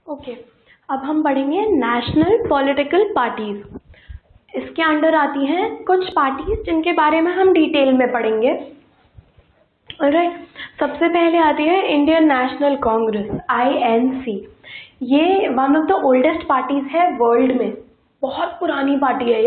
Okay, अब हम पढ़ेंगे नेशनल पॉलिटिकल पार्टीज। इसके अंडर आती हैं कुछ पार्टीज जिनके बारे में हम डिटेल में पढ़ेंगे। ऑलराइट, सबसे पहले आती है इंडियन नेशनल कांग्रेस, INC। ये one of the oldest parties है वर्ल्ड में, बहुत पुरानी पार्टी है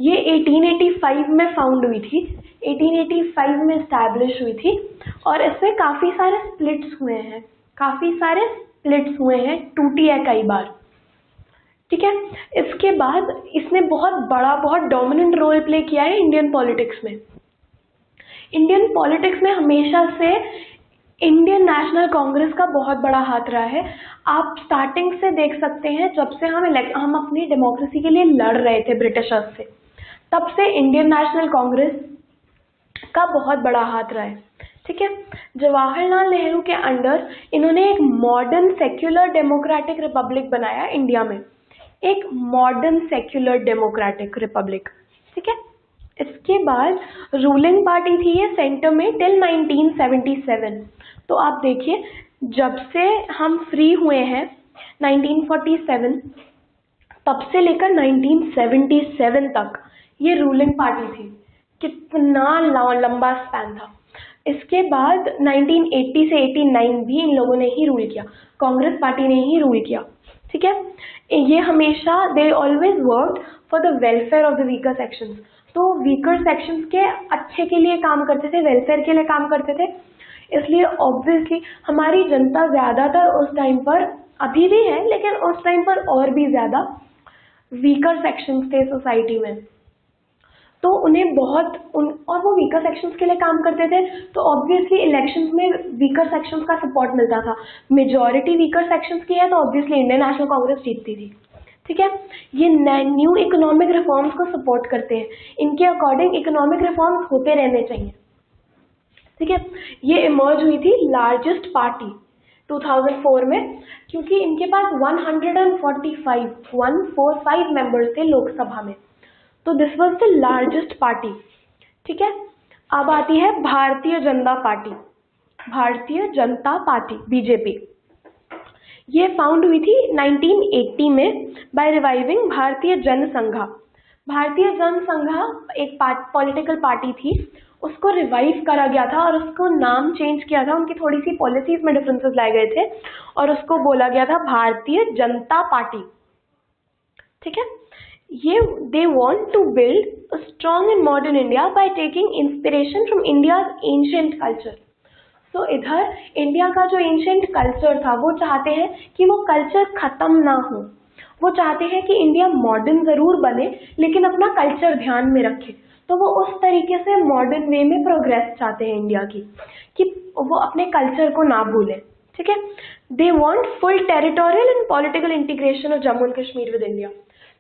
ये 1885 में फाउंड हुई थी, 1885 में इस्टेब्लिश हुई थी और इसमें काफ़ी सारे स्प्लिट्स हुए हैं, टूटी है कई बार। ठीक है, इसके बाद इसने बहुत डोमिनेंट रोल प्ले किया है इंडियन पॉलिटिक्स में। इंडियन पॉलिटिक्स में हमेशा से इंडियन नेशनल कांग्रेस का बहुत बड़ा हाथ रहा है। आप स्टार्टिंग से देख सकते हैं, जब से हम अपनी डेमोक्रेसी के लिए लड़ रहे थे ब्रिटिशर्स से, तब से इंडियन नेशनल कांग्रेस का बहुत बड़ा हाथ रहा है। ठीक है, जवाहरलाल नेहरू के अंडर इन्होंने एक मॉडर्न सेक्युलर डेमोक्रेटिक रिपब्लिक बनाया इंडिया में, एक मॉडर्न सेक्युलर डेमोक्रेटिक रिपब्लिक। ठीक है, इसके बाद रूलिंग पार्टी थी ये सेंटर में टिल 1977। तो आप देखिए, जब से हम फ्री हुए हैं 1947, तब से लेकर 1977 तक ये रूलिंग पार्टी थी। कितना लंबा स्पैन था। इसके बाद 1980 से 89 भी इन लोगों ने ही रूल किया, कांग्रेस पार्टी ने ही रूल किया। ठीक है, ये हमेशा they always work for the welfare of the weaker sections. तो वीकर सेक्शंस के अच्छे के लिए काम करते थे, वेलफेयर के लिए काम करते थे। इसलिए ऑब्वियसली हमारी जनता ज़्यादातर उस टाइम पर, अभी भी है लेकिन उस टाइम पर और भी ज़्यादा वीकर सेक्शंस थे सोसाइटी में, तो उन्हें और वो वीकर सेक्शंस के लिए काम करते थे, तो ऑब्वियसली इलेक्शंस में वीकर सेक्शंस का सपोर्ट मिलता था। मेजॉरिटी वीकर सेक्शंस की है तो ऑब्वियसली इंडियन नेशनल कांग्रेस जीतती थी। ठीक है, ये न्यू इकोनॉमिक रिफॉर्म्स को सपोर्ट करते हैं, इनके अकॉर्डिंग इकोनॉमिक रिफॉर्म्स होते रहने चाहिए। ठीक है, ये इमर्ज हुई थी लार्जेस्ट पार्टी 2004 में, क्योंकि इनके पास 145 मेंबर्स थे लोकसभा में, तो this was the largest party. ठीक है, अब आती है भारतीय जनता पार्टी BJP। ये फाउंड हुई थी 1980 में बाय रिवाइविंग भारतीय जनसंघ। भारतीय जनसंघ एक पॉलिटिकल पार्टी थी, उसको रिवाइव करा गया था और उसको नाम चेंज किया था, उनकी थोड़ी सी पॉलिसीज में डिफरेंसेस लाए गए थे और उसको बोला गया था भारतीय जनता पार्टी। ठीक है, they want to build a strong and modern India by taking inspiration from India's ancient culture. So इधर इंडिया का जो एंशिएंट कल्चर था, वो चाहते हैं कि वो कल्चर खत्म ना हो। वो चाहते हैं कि इंडिया मॉडर्न जरूर बने लेकिन अपना कल्चर ध्यान में रखे। तो वो उस तरीके से मॉडर्न वे में प्रोग्रेस चाहते हैं इंडिया की, कि वो अपने कल्चर को ना भूलें। ठीक है, they want full territorial and political integration of Jammu and Kashmir with India.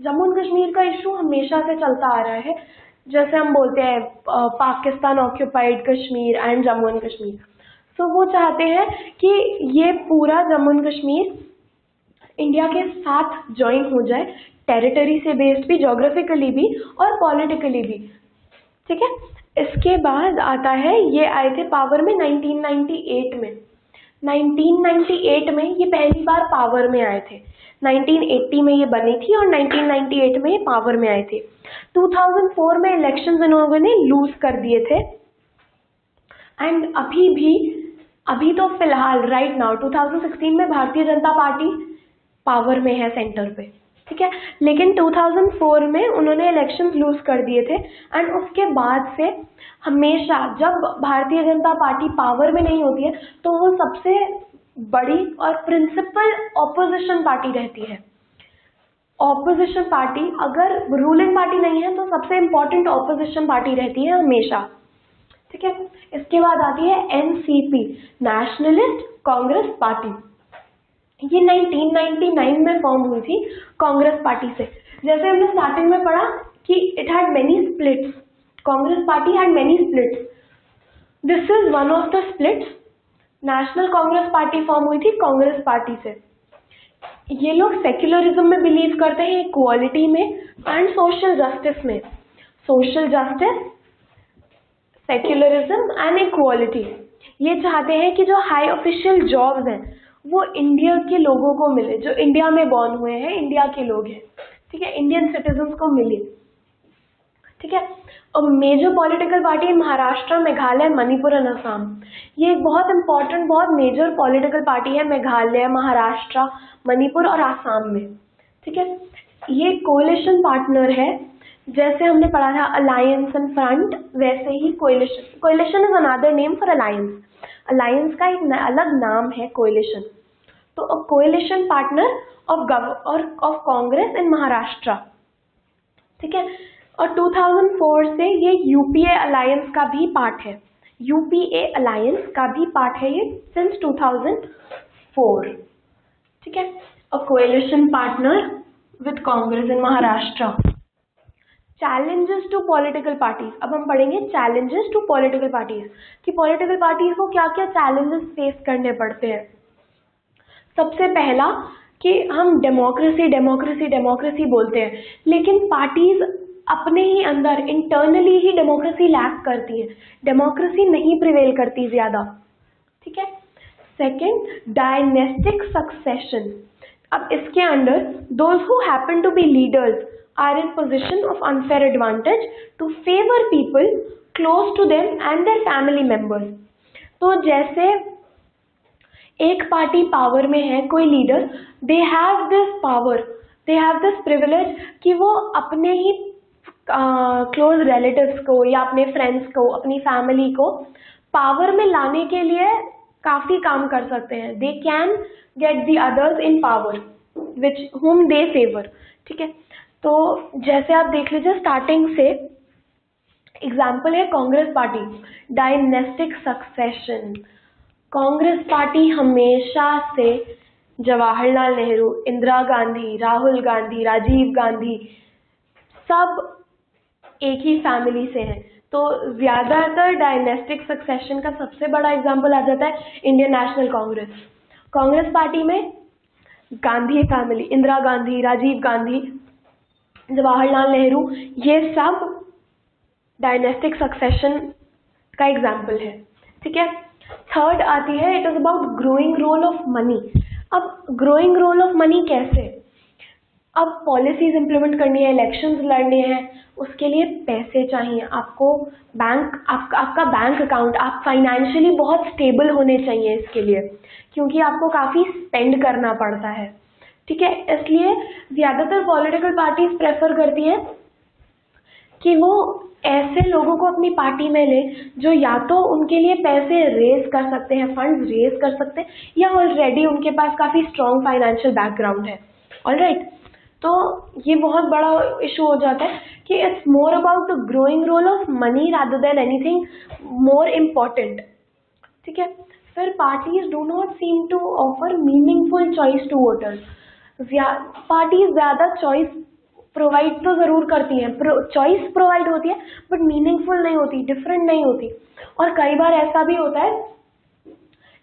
Jammu and Kashmir का इशू हमेशा से चलता आ रहा है, जैसे हम बोलते हैं Pakistan occupied Kashmir and Jammu and Kashmir. तो वो चाहते हैं कि ये पूरा जम्मू एंड कश्मीर इंडिया के साथ ज्वाइन हो जाए, टेरिटरी से बेस्ड भी, ज्योग्राफिकली भी और पॉलिटिकली भी। ठीक है, इसके बाद आता है, ये आए थे पावर में 1998 में। 1998 में ये पहली बार पावर में आए थे। 1980 में ये बनी थी और 1998 में ये पावर में आए थे। 2004 में इलेक्शंस इन्होंने ने लूज कर दिए थे एंड अभी तो फिलहाल राइट नाउ 2016 में भारतीय जनता पार्टी पावर में है सेंटर पे। ठीक है, लेकिन 2004 में उन्होंने इलेक्शंस लूज कर दिए थे एंड उसके बाद से हमेशा जब भारतीय जनता पार्टी पावर में नहीं होती है तो वो सबसे बड़ी और प्रिंसिपल ऑपोजिशन पार्टी रहती है। ऑपोजिशन पार्टी, अगर रूलिंग पार्टी नहीं है तो सबसे इम्पोर्टेंट ऑपोजिशन पार्टी रहती है हमेशा। ठीक है, इसके बाद आती है NCP, नेशनलिस्ट कांग्रेस पार्टी। ये 1999 में फॉर्म हुई थी कांग्रेस पार्टी से। जैसे हमने स्टार्टिंग में पढ़ा कि it had many splits, Congress party had many splits, this is one of the splits. National Congress party form हुई थी कांग्रेस पार्टी से। ये लोग सेक्युलरिज्म में बिलीव करते हैं, इक्वालिटी में एंड सोशल जस्टिस में। Social justice, secularism and equality, ये चाहते हैं कि जो हाई ऑफिशियल जॉब्स हैं वो इंडिया के लोगों को मिले, जो इंडिया में बॉर्न हुए हैं, इंडिया के लोग हैं, ठीक है, इंडियन सिटीजन्स को मिले, ठीक है। और major political party in Maharashtra, Meghalaya, Manipur and Assam. ये एक बहुत इंपॉर्टेंट, बहुत मेजर पॉलिटिकल पार्टी है मेघालय, महाराष्ट्र, मणिपुर और आसाम में, ठीक है। ये कोलिशन पार्टनर है, जैसे हमने पढ़ा था अलायंस एंड फ्रंट, वैसे ही coalition. Coalition is another name for alliance. Alliance का एक अलग नाम है कोलिशन। तो a coalition partner of Congress in Maharashtra, ठीक है। और 2004 से ये यूपीए अलायंस का भी पार्ट है, यूपीए अलायंस का भी पार्ट है ये सिंस 2004, ठीक है। A coalition partner with Congress in Maharashtra. Challenges to political parties, अब हम पढ़ेंगे चैलेंजेस टू पॉलिटिकल पार्टीज, कि पॉलिटिकल पार्टीज को क्या क्या चैलेंजेस फेस करने पड़ते हैं। सबसे पहला कि हम डेमोक्रेसी डेमोक्रेसी डेमोक्रेसी बोलते हैं, लेकिन पार्टीज अपने ही अंदर इंटरनली ही डेमोक्रेसी लैक करती है, डेमोक्रेसी नहीं प्रिवेल करती ज्यादा, ठीक है। Second, dynastic succession. अब इसके अंदर those who happen to be leaders are in position of unfair advantage to favor people close to them and their family members। तो जैसे एक पार्टी पावर में है, कोई leader, they have this power, they have this privilege कि वो अपने ही close relatives को या अपने फ्रेंड्स को, अपनी फैमिली को पावर में लाने के लिए काफी काम कर सकते हैं। They can get the others in power which whom they favour, ठीक है। तो जैसे आप देख लीजिए, स्टार्टिंग से एग्जाम्पल है Congress party, dynastic succession. Congress party हमेशा से जवाहरलाल नेहरू, इंदिरा गांधी, राहुल गांधी, राजीव गांधी सब एक ही फैमिली से हैं। तो ज्यादातर डायनेस्टिक सक्सेशन का सबसे बड़ा एग्जाम्पल आ जाता है इंडियन नेशनल कांग्रेस। कांग्रेस पार्टी में गांधी फैमिली, इंदिरा गांधी, राजीव गांधी, जवाहरलाल नेहरू, ये सब डायनेस्टिक सक्सेशन का एग्जाम्पल है, ठीक है। थर्ड आती है, it is about growing role of money. अब ग्रोइंग रोल ऑफ मनी कैसे? अब पॉलिसीज इंप्लीमेंट करनी है, इलेक्शंस लड़ने हैं, उसके लिए पैसे चाहिए आपको। आपका बैंक अकाउंट, आप फाइनेंशियली बहुत स्टेबल होने चाहिए इसके लिए, क्योंकि आपको काफी स्पेंड करना पड़ता है, ठीक है। इसलिए ज्यादातर पॉलिटिकल पार्टीज प्रेफर करती हैं कि वो ऐसे लोगों को अपनी पार्टी में ले जो या तो उनके लिए पैसे रेज कर सकते हैं, फंड्स रेज कर सकते हैं, या ऑलरेडी उनके पास काफी स्ट्रॉन्ग फाइनेंशियल बैकग्राउंड है। ऑलराइट, तो ये बहुत बड़ा इशू हो जाता है कि it's more about the growing role of money rather than anything more important, ठीक है। फिर parties do not seem to offer meaningful choice to voters. Parties ज्यादा चॉइस प्रोवाइड तो जरूर करती हैं, चॉइस प्रोवाइड होती है, बट मीनिंगफुल नहीं होती, डिफरेंट नहीं होती। और कई बार ऐसा भी होता है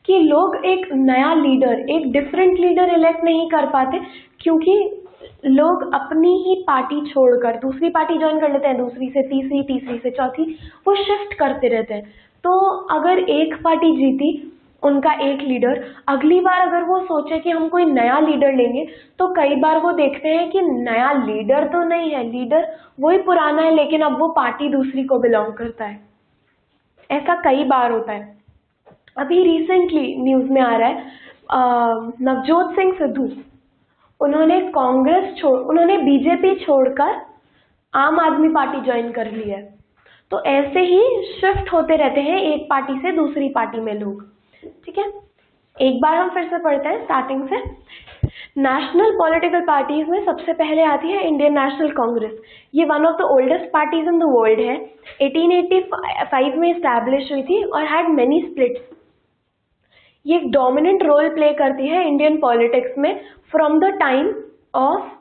कि लोग एक नया लीडर, एक डिफरेंट लीडर इलेक्ट नहीं कर पाते, क्योंकि लोग अपनी ही पार्टी छोड़कर दूसरी पार्टी ज्वाइन कर लेते हैं, दूसरी से तीसरी, तीसरी से चौथी, वो शिफ्ट करते रहते हैं। तो अगर एक पार्टी जीती, उनका एक लीडर, अगली बार अगर वो सोचे कि हम कोई नया लीडर लेंगे, तो कई बार वो देखते हैं कि नया लीडर तो नहीं है, लीडर वही पुराना है, लेकिन अब वो पार्टी दूसरी को बिलोंग करता है। ऐसा कई बार होता है। अभी रिसेंटली न्यूज में आ रहा है, नवजोत सिंह सिद्धू, उन्होंने बीजेपी छोड़कर आम आदमी पार्टी ज्वाइन कर ली है। तो ऐसे ही शिफ्ट होते रहते हैं एक पार्टी से दूसरी पार्टी में लोग, ठीक है। एक बार हम फिर से पढ़ते हैं स्टार्टिंग से। नेशनल पॉलिटिकल पार्टीज में सबसे पहले आती है इंडियन नेशनल कांग्रेस। ये one of the oldest parties in the world है, 1885 में एस्टैब्लिश हुई थी और हैड मेनी स्प्लिट्स। ये एक डोमिनेंट रोल प्ले करती है इंडियन पॉलिटिक्स में from the time of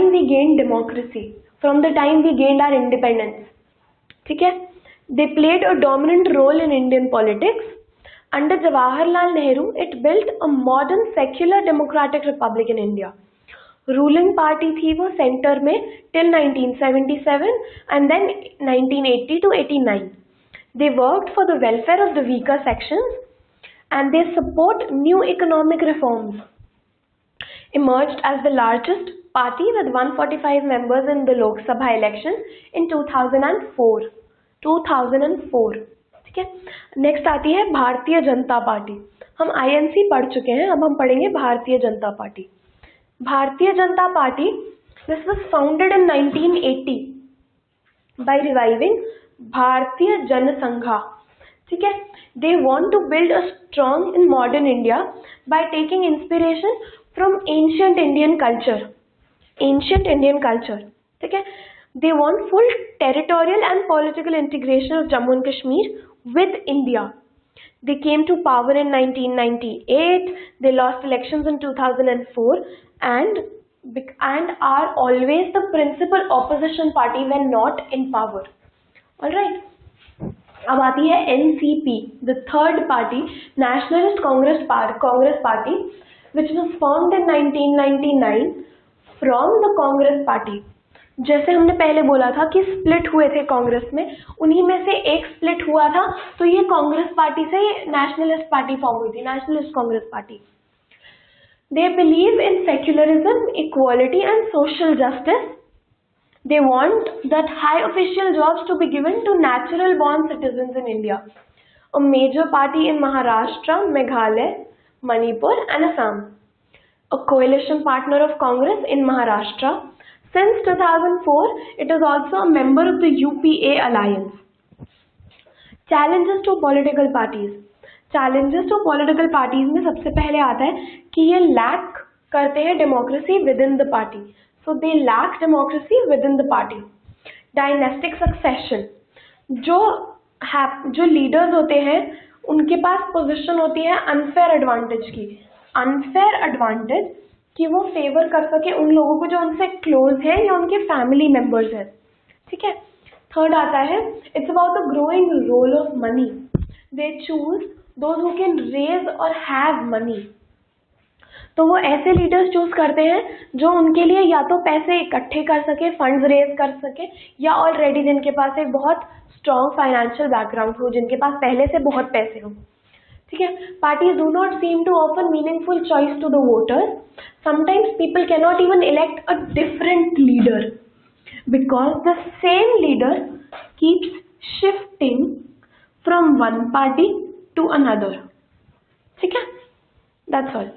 we gain democracy, from the time we gained our independence, ठीक है। They played a dominant role in Indian politics. Under Jawaharlal Nehru it built a modern secular democratic republic in India. Ruling party थी वो centre में till 1977 and then 1980 to 89। They worked for the welfare of the weaker sections and they support new economic reforms. Emerged as the largest party with 145 members in the Lok Sabha election in 2004. 2004, ठीक है। Next आती है Bharatiya Janata party. हम INC पढ़ चुके हैं, अब हम पढ़ेंगे Bharatiya Janata party. Bharatiya Janata party, this was founded in 1980 by reviving भारतीय जनसंघ, ठीक है। They want to build a strong in modern India by taking inspiration from ancient Indian culture, ठीक है। They want full territorial and political integration of Jammu and Kashmir with India. They came to power in 1998. They lost elections in 2004 and are always the principal opposition party when not in power. All right. अब आती है NCP, the third party, Nationalist Congress Party, which was formed in 1999 from the Congress Party. जैसे हमने पहले बोला था कि split हुए थे कांग्रेस में, उन्हीं में से एक स्प्लिट हुआ था, तो ये कांग्रेस पार्टी से नेशनलिस्ट पार्टी फॉर्म हुई थी, nationalist Congress party. They believe in secularism, equality and social justice. They want that high official jobs to be given to natural born citizens in India. A major party in Maharashtra, Meghalaya, Manipur and Assam. A coalition partner of Congress in Maharashtra. Since 2004, it is also a member of the UPA alliance. Challenges to political parties. Challenges to political parties में सबसे पहले आता है कि ये lack करते हैं democracy within the party. So they lack democracy within the party. Dynastic succession. जो leaders होते हैं उनके पास position होती है unfair advantage की. Unfair advantage कि वो फेवर कर सके उन लोगों को जो उनसे क्लोज है या उनके फैमिली मेंबर्स है, ठीक है। थर्ड आता है it's about the growing role of money. They choose those who can raise और हैव मनी। तो वो ऐसे लीडर्स चूज करते हैं जो उनके लिए या तो पैसे इकट्ठे कर सके, फंड्स रेज कर सके, या ऑलरेडी जिनके पास एक बहुत स्ट्रॉन्ग फाइनेंशियल बैकग्राउंड हो, जिनके पास पहले से बहुत पैसे हो, ठीक है। Parties do not seem to offer meaningful choice to the voters. Sometimes people cannot even elect a different leader because the same leader keeps shifting from one party to another. ठीक है? That's all.